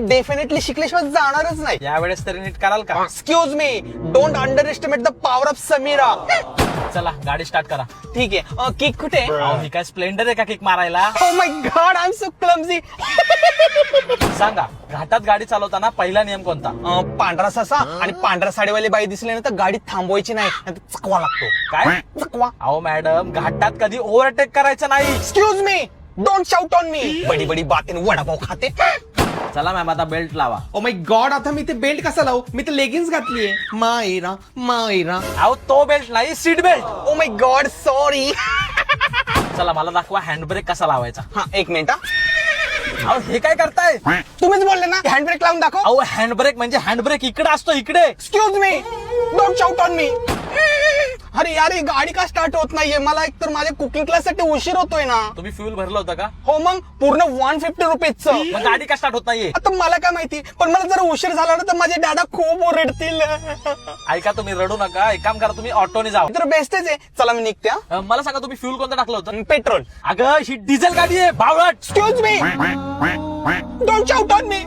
Definitely शिकल्याशिवाय जाणारच नाही. यावेळेस तरी नीट कराल का? Excuse me, don't underestimate the power of Samira. चला गाडी स्टार्ट करा. ठीक आहे, किक कुठे? अहो, ही काय स्प्लेंडर आहे का किक मारायला? Oh my God, I am so clumsy. सांगा, घाटात गाडी चालवताना पहिला नियम कोणता? पांढरा ससा आणि पांढऱ्या साडीवाली बाई दिसली ना तर गाडी थांबवायची नाही, नाहीतर चकवा लागतो. काय? चकवा. अहो मॅडम, घाटात कधी ओव्हरटेक करायचं नाही. Excuse me, don't shout on me. बडी बडी बातें वडापाव खाते. चला मॅम, आता बेल्ट लावा. ओ माय गॉड, आता मी ते बेल्ट कसा लावू? मी तर लेगिन्स घातलीये. मायरा मायरा. अहो तो बेल्ट नाही, seat belt. O my God, sorry. चला मला दाखवा हँड ब्रेक कसा लावायचा. हा, एक मिनिट. अहो हे काय करताय? तुम्हीच बोलले ना हँड ब्रेक लावून दाखव. अहो हँड ब्रेक म्हणजे हँड ब्रेक इकडे असतो, इकडे. Excuse me, don't shout on मी. अरे यार, ही गाडी का स्टार्ट होत नाहीये? मला एकतर माझ्या कुकिंग क्लाससाठी उशीर होतोय ना. तुम्ही फ्यूल भरलं होतं का? हो, मग पूर्ण 150 रुपीजचं. मग गाडी का स्टार्ट होत नाहीये? आता मला काय माहिती, पण मला जर उशीर झाला ना तर माझे डॅडा खूप ओरडतील. ऐका, तुम्ही रडू नका. एक काम करा, तुम्ही ऑटोने जा. तर बेस्टच आहे. चला मी निघते. मला सांगा, तुम्ही फ्यूल कोणतं टाकलं होतं? पेट्रोल. अगं ही डिझेल गाडी आहे, बावळट. Excuse me, don't shout on me.